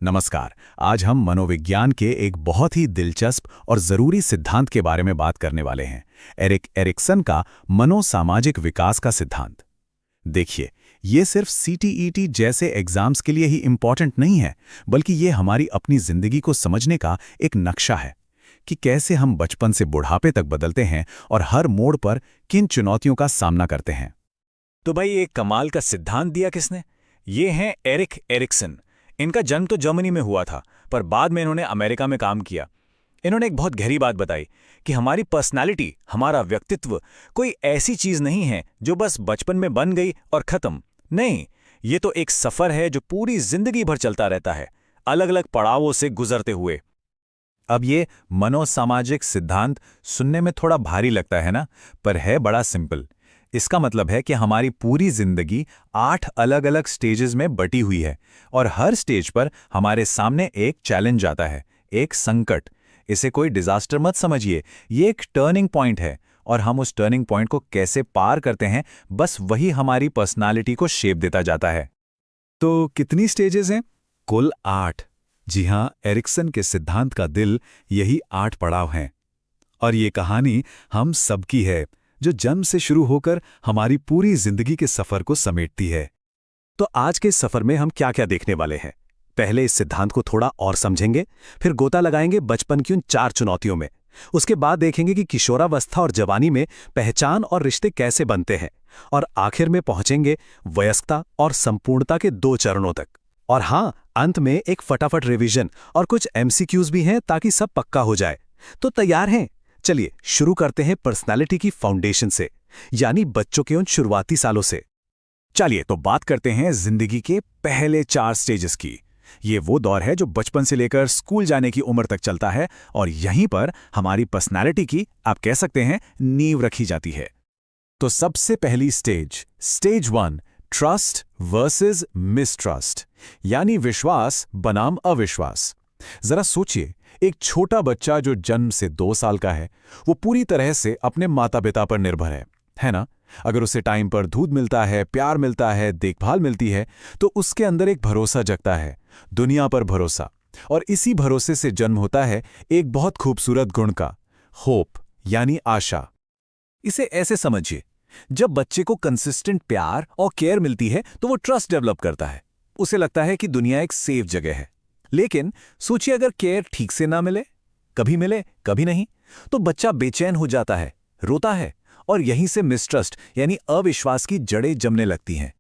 नमस्कार। आज हम मनोविज्ञान के एक बहुत ही दिलचस्प और ज़रूरी सिद्धांत के बारे में बात करने वाले हैं, एरिक एरिक्सन का मनोसामाजिक विकास का सिद्धांत। देखिए, ये सिर्फ सीटीईटी जैसे एग्जाम्स के लिए ही इम्पॉर्टेंट नहीं है, बल्कि ये हमारी अपनी ज़िंदगी को समझने का एक नक्शा है कि कैसे हम बचपन से बुढ़ापे तक बदलते हैं और हर मोड़ पर किन चुनौतियों का सामना करते हैं। तो भाई ये कमाल का सिद्धांत दिया किसने? ये हैं एरिक एरिक्सन। इनका जन्म तो जर्मनी में हुआ था, पर बाद में इन्होंने अमेरिका में काम किया। इन्होंने एक बहुत गहरी बात बताई कि हमारी पर्सनालिटी, हमारा व्यक्तित्व कोई ऐसी चीज नहीं है जो बस बचपन में बन गई और खत्म। नहीं, ये तो एक सफर है जो पूरी जिंदगी भर चलता रहता है, अलग अलग पड़ावों से गुजरते हुए। अब ये मनोसामाजिक सिद्धांत सुनने में थोड़ा भारी लगता है ना, पर है बड़ा सिंपल। इसका मतलब है कि हमारी पूरी जिंदगी 8 अलग अलग स्टेजेस में बटी हुई है और हर स्टेज पर हमारे सामने एक चैलेंज आता है, एक संकट। इसे कोई डिजास्टर मत समझिए, ये एक टर्निंग पॉइंट है और हम उस टर्निंग पॉइंट को कैसे पार करते हैं, बस वही हमारी पर्सनालिटी को शेप देता जाता है। तो कितनी स्टेजेस हैं? कुल 8। जी हां, एरिक्सन के सिद्धांत का दिल यही 8 पड़ाव हैं। और ये कहानी हम सबकी है, जो जन्म से शुरू होकर हमारी पूरी जिंदगी के सफर को समेटती है। तो आज के इस सफर में हम क्या क्या देखने वाले हैं? पहले इस सिद्धांत को थोड़ा और समझेंगे, फिर गोता लगाएंगे बचपन की उन 4 चुनौतियों में। उसके बाद देखेंगे कि किशोरावस्था और जवानी में पहचान और रिश्ते कैसे बनते हैं, और आखिर में पहुंचेंगे वयस्कता और संपूर्णता के 2 चरणों तक। और हाँ, अंत में एक फटाफट रिवीजन और कुछ एमसीक्यूज भी हैं, ताकि सब पक्का हो जाए। तो तैयार हैं? चलिए शुरू करते हैं पर्सनालिटी की फाउंडेशन से, यानी बच्चों के उन शुरुआती सालों से। चलिए तो बात करते हैं जिंदगी के पहले 4 स्टेजेस की। ये वो दौर है जो बचपन से लेकर स्कूल जाने की उम्र तक चलता है, और यहीं पर हमारी पर्सनालिटी की, आप कह सकते हैं, नींव रखी जाती है। तो सबसे पहली stage, stage 1, trust versus mistrust, यानी विश्वास बनाम अविश्वास। जरा सोचिए, एक छोटा बच्चा जो जन्म से 2 साल का है, वो पूरी तरह से अपने माता पिता पर निर्भर है ना? अगर उसे टाइम पर दूध मिलता है, प्यार मिलता है, देखभाल मिलती है, तो उसके अंदर एक भरोसा जगता है, दुनिया पर भरोसा। और इसी भरोसे से जन्म होता है एक बहुत खूबसूरत गुण का, होप, यानी आशा। इसे ऐसे समझिए, जब बच्चे को कंसिस्टेंट प्यार और केयर मिलती है तो वो ट्रस्ट डेवलप करता है। उसे लगता है कि दुनिया एक सेफ जगह है। लेकिन सोचिए, अगर केयर ठीक से ना मिले, कभी नहीं, तो बच्चा बेचैन हो जाता है, रोता है, और यहीं से मिसट्रस्ट यानी अविश्वास की जड़ें जमने लगती हैं।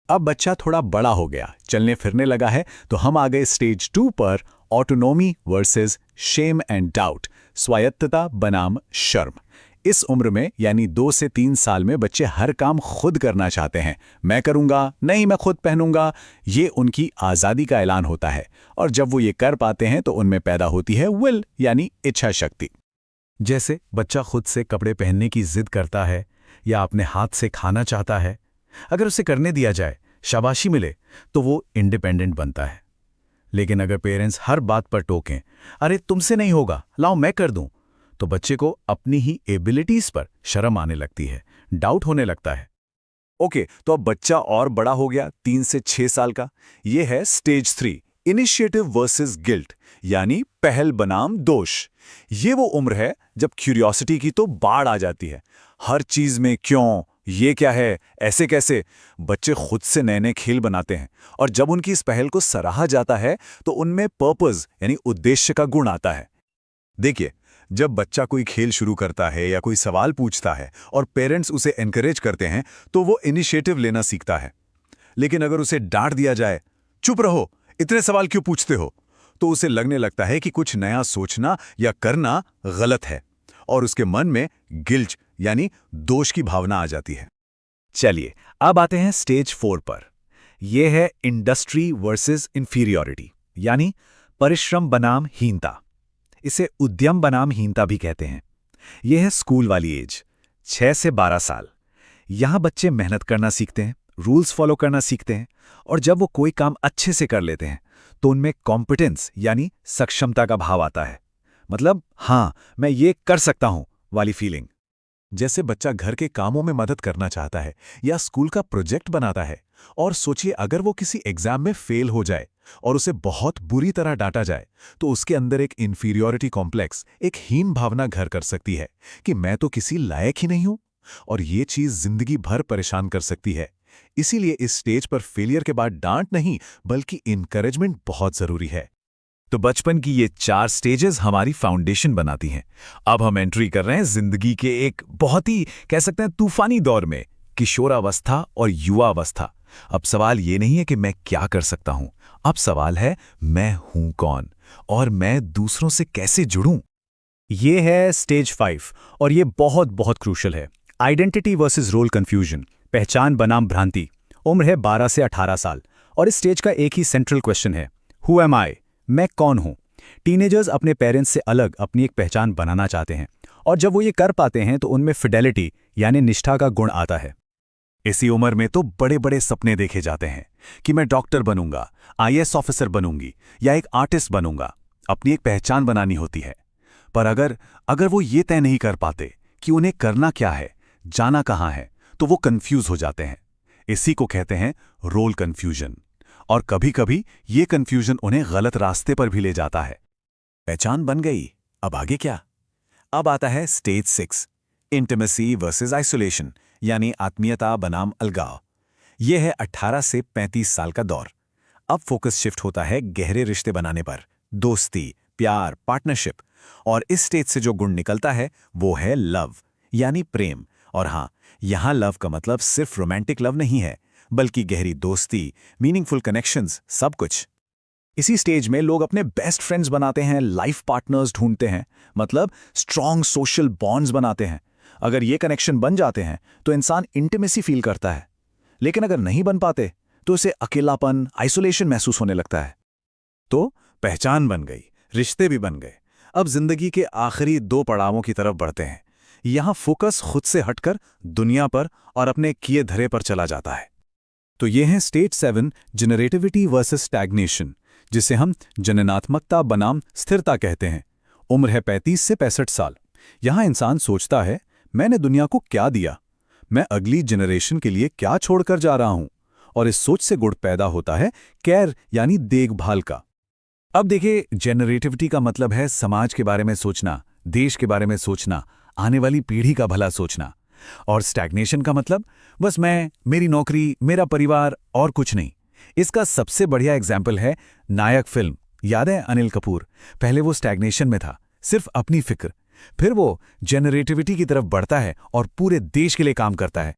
अब बच्चा थोड़ा बड़ा हो गया, चलने फिरने लगा है, तो हम आ गए स्टेज 2 पर, autonomy versus shame and doubt, स्वायत्तता बनाम शर्म। इस उम्र में, यानी 2 से 3 साल में, बच्चे हर काम खुद करना चाहते हैं। मैं करूंगा, नहीं मैं खुद पहनूंगा, ये उनकी आज़ादी का ऐलान होता है। और जब वो ये कर पाते हैं तो उनमें पैदा होती है विल, यानी इच्छा शक्ति। जैसे बच्चा खुद से कपड़े पहनने की जिद करता है या अपने हाथ से खाना चाहता है। अगर उसे करने दिया जाए, शाबाशी मिले, तो वो इंडिपेंडेंट बनता है। लेकिन अगर पेरेंट्स हर बात पर टोकें, अरे तुमसे नहीं होगा, लाओ मैं कर दूं, तो बच्चे को अपनी ही एबिलिटीज पर शर्म आने लगती है, डाउट होने लगता है। ओके, तो अब बच्चा और बड़ा हो गया, 3 से 6 साल का। ये है स्टेज 3, इनिशिएटिव वर्सेस गिल्ट, यानी पहल बनाम दोष। ये वो उम्र है जब क्यूरियोसिटी की तो बाढ़ आ जाती है। हर चीज में क्यों, ये क्या है, ऐसे कैसे। बच्चे खुद से नए नए खेल बनाते हैं, और जब उनकी इस पहल को सराहा जाता है तो उनमें पर्पस यानी उद्देश्य का गुण आता है। देखिए, जब बच्चा कोई खेल शुरू करता है या कोई सवाल पूछता है और पेरेंट्स उसे एनकरेज करते हैं, तो वो इनिशिएटिव लेना सीखता है। लेकिन अगर उसे डांट दिया जाए, चुप रहो, इतने सवाल क्यों पूछते हो, तो उसे लगने लगता है कि कुछ नया सोचना या करना गलत है, और उसके मन में गिल्ट यानी दोष की भावना आ जाती है। चलिए अब आते हैं स्टेज 4 पर। यह है इंडस्ट्री वर्सेस इंफीरियॉरिटी, यानी परिश्रम बनाम हीनता। इसे उद्यम बनाम हीनता भी कहते हैं। यह है स्कूल वाली एज, 6 से 12 साल। यहां बच्चे मेहनत करना सीखते हैं, रूल्स फॉलो करना सीखते हैं, और जब वो कोई काम अच्छे से कर लेते हैं तो उनमें कॉम्पिटेंस यानी सक्षमता का भाव आता है। मतलब हाँ, मैं ये कर सकता हूं वाली फीलिंग। जैसे बच्चा घर के कामों में मदद करना चाहता है या स्कूल का प्रोजेक्ट बनाता है, और सोचिए अगर वो किसी एग्जाम में फेल हो जाए, और उसे बहुत बुरी तरह डांटा जाए तो उसके अंदर एक इन्फीरियॉरिटी कॉम्प्लेक्स, एक हीन भावना घर कर सकती है कि मैं तो किसी लायक ही नहीं हूं, और ये चीज जिंदगी भर परेशान कर सकती है। इसीलिए इस स्टेज पर फेलियर के बाद डांट नहीं बल्कि इनकरेजमेंट बहुत जरूरी है। तो बचपन की ये 4 स्टेजेस हमारी फाउंडेशन बनाती हैं। अब हम एंट्री कर रहे हैं जिंदगी के एक बहुत ही कह सकते हैं तूफानी दौर में, किशोरावस्था और युवावस्था। अब सवाल ये नहीं है कि मैं क्या कर सकता हूं, अब सवाल है मैं हूं कौन और मैं दूसरों से कैसे जुड़ूं। ये है स्टेज 5 और ये बहुत बहुत क्रूशल है। आइडेंटिटी वर्सेस रोल कंफ्यूजन, पहचान बनाम भ्रांति। उम्र है 12 से 18 साल और इस स्टेज का एक ही सेंट्रल क्वेश्चन है, हु एम आई, मैं कौन हूं। टीनेजर्स अपने पेरेंट्स से अलग अपनी एक पहचान बनाना चाहते हैं और जब वो ये कर पाते हैं तो उनमें फिडेलिटी यानी निष्ठा का गुण आता है। इसी उम्र में तो बड़े बड़े सपने देखे जाते हैं कि मैं डॉक्टर बनूंगा, आईएएस ऑफिसर बनूंगी या एक आर्टिस्ट बनूंगा। अपनी एक पहचान बनानी होती है। पर अगर वो ये तय नहीं कर पाते कि उन्हें करना क्या है, जाना कहाँ है, तो वो कंफ्यूज हो जाते हैं। इसी को कहते हैं रोल कंफ्यूजन। और कभी कभी ये कंफ्यूजन उन्हें गलत रास्ते पर भी ले जाता है। पहचान बन गई, अब आगे क्या? अब आता है स्टेज 6, इंटिमेसी वर्सेस आइसोलेशन, यानी आत्मीयता बनाम अलगाव। यह है 18 से 35 साल का दौर। अब फोकस शिफ्ट होता है गहरे रिश्ते बनाने पर, दोस्ती, प्यार, पार्टनरशिप। और इस स्टेज से जो गुण निकलता है वो है लव, यानी प्रेम। और हां, यहां लव का मतलब सिर्फ रोमांटिक लव नहीं है, बल्कि गहरी दोस्ती, मीनिंगफुल कनेक्शंस, सब कुछ। इसी स्टेज में लोग अपने बेस्ट फ्रेंड्स बनाते हैं, लाइफ पार्टनर्स ढूंढते हैं, मतलब स्ट्रॉन्ग सोशल बॉन्ड्स बनाते हैं। अगर ये कनेक्शन बन जाते हैं तो इंसान इंटिमेसी फील करता है, लेकिन अगर नहीं बन पाते तो उसे अकेलापन, आइसोलेशन महसूस होने लगता है। तो पहचान बन गई, रिश्ते भी बन गए। अब जिंदगी के आखिरी 2 पड़ावों की तरफ बढ़ते हैं। यहां फोकस खुद से हटकर दुनिया पर और अपने किए धरे पर चला जाता है। तो ये हैं स्टेज 7, जनरेटिविटी वर्सेस स्टैग्नेशन, जिसे हम जननात्मकता बनाम स्थिरता कहते हैं। उम्र है 35 से 65 साल। यहां इंसान सोचता है, मैंने दुनिया को क्या दिया, मैं अगली जनरेशन के लिए क्या छोड़कर जा रहा हूं। और इस सोच से गुण पैदा होता है केयर यानी देखभाल का। अब देखिए, जनरेटिविटी का मतलब है समाज के बारे में सोचना, देश के बारे में सोचना, आने वाली पीढ़ी का भला सोचना। और स्टैग्नेशन का मतलब बस मैं, मेरी नौकरी, मेरा परिवार और कुछ नहीं। इसका सबसे बढ़िया एग्जाम्पल है नायक फिल्म। याद है अनिल कपूर? पहले वो स्टैग्नेशन में था, सिर्फ अपनी फिक्र। फिर वो जनरेटिविटी की तरफ बढ़ता है और पूरे देश के लिए काम करता है।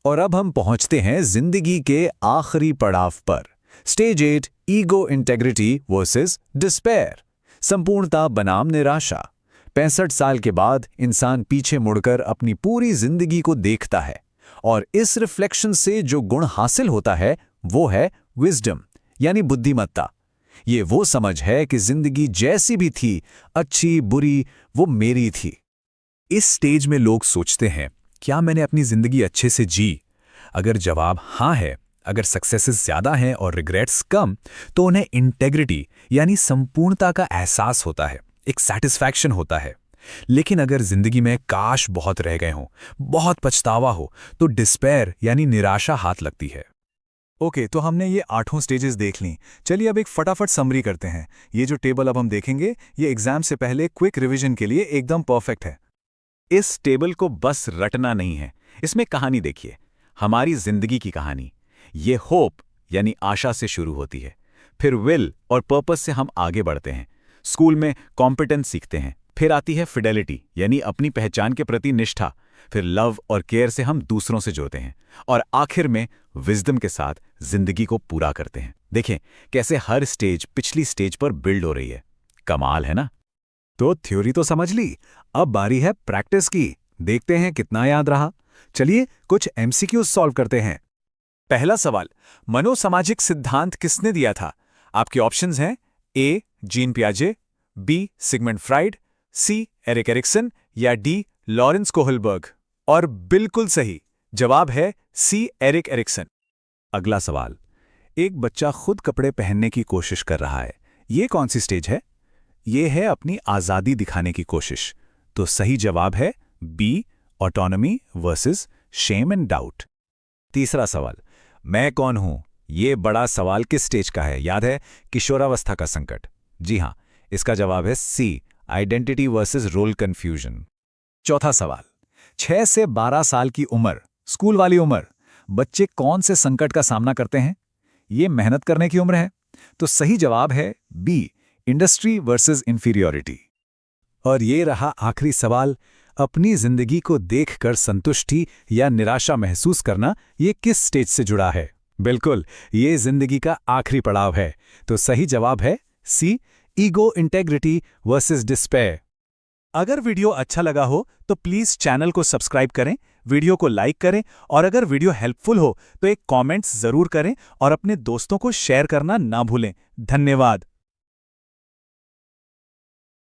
और अब हम पहुंचते हैं जिंदगी के आखिरी पड़ाव पर, stage 8, ego integrity versus despair, संपूर्णता बनाम निराशा। 65 साल के बाद इंसान पीछे मुड़कर अपनी पूरी जिंदगी को देखता है और इस रिफ्लेक्शन से जो गुण हासिल होता है वो है विजडम, यानी बुद्धिमत्ता। ये वो समझ है कि जिंदगी जैसी भी थी, अच्छी बुरी, वो मेरी थी। इस स्टेज में लोग सोचते हैं, क्या मैंने अपनी जिंदगी अच्छे से जी? अगर जवाब हाँ है, अगर सक्सेसेस ज्यादा हैं और रिग्रेट्स कम, तो उन्हें इंटेग्रिटी यानी संपूर्णता का एहसास होता है, एक सैटिस्फैक्शन होता है। लेकिन अगर जिंदगी में काश बहुत रह गए हों, बहुत पछतावा हो, तो डिस्पेयर यानी निराशा हाथ लगती है। ओके, तो हमने ये 8 स्टेजेस देख लीं। चलिए अब एक फटाफट समरी करते हैं। ये जो टेबल अब हम देखेंगे, ये एग्जाम से पहले क्विक रिवीजन के लिए एकदम परफेक्ट है। इस टेबल को बस रटना नहीं है, इसमें कहानी देखिए, हमारी जिंदगी की कहानी। ये होप यानी आशा से शुरू होती है, फिर विल और पर्पस से हम आगे बढ़ते हैं। स्कूल में कॉम्पिटेंस सीखते हैं, फिर आती है फिडेलिटी यानी अपनी पहचान के प्रति निष्ठा, फिर लव और केयर से हम दूसरों से जुड़ते हैं, और आखिर में विजडम के साथ जिंदगी को पूरा करते हैं। देखें कैसे हर स्टेज पिछली स्टेज पर बिल्ड हो रही है। कमाल है ना? तो थ्योरी तो समझ ली, अब बारी है प्रैक्टिस की। देखते हैं कितना याद रहा। चलिए कुछ एमसीक्यूज सॉल्व करते हैं। पहला सवाल, मनोसामाजिक सिद्धांत किसने दिया था? आपके ऑप्शंस हैं ए जीन पियाजे, बी सिगमंड फ्राइड, सी एरिक एरिक्सन या डी लॉरेंस कोहलबर्ग। और बिल्कुल सही जवाब है सी एरिक एरिक्सन। अगला सवाल, एक बच्चा खुद कपड़े पहनने की कोशिश कर रहा है, ये कौन सी स्टेज है? ये है अपनी आजादी दिखाने की कोशिश। तो सही जवाब है B autonomy versus shame and doubt. तीसरा सवाल, मैं कौन हूं, ये बड़ा सवाल किस स्टेज का है, याद है? किशोरावस्था का संकट। जी हाँ, इसका जवाब है सी, आइडेंटिटी वर्सेस रोल कंफ्यूजन। चौथा सवाल, 6 से 12 साल की उम्र, स्कूल वाली उम्र, बच्चे कौन से संकट का सामना करते हैं? ये मेहनत करने की उम्र है। तो सही जवाब है बी, इंडस्ट्री वर्सेस इंफीरियॉरिटी। और ये रहा आखिरी सवाल, अपनी जिंदगी को देखकर संतुष्टि या निराशा महसूस करना, ये किस स्टेज से जुड़ा है? बिल्कुल, ये जिंदगी का आखिरी पड़ाव है। तो सही जवाब है सी, ईगो इंटेग्रिटी वर्सेस डिस्पेयर। अगर वीडियो अच्छा लगा हो तो प्लीज चैनल को सब्सक्राइब करें, वीडियो को लाइक करें और अगर वीडियो हेल्पफुल हो तो एक कमेंट्स जरूर करें और अपने दोस्तों को शेयर करना ना भूलें। धन्यवाद।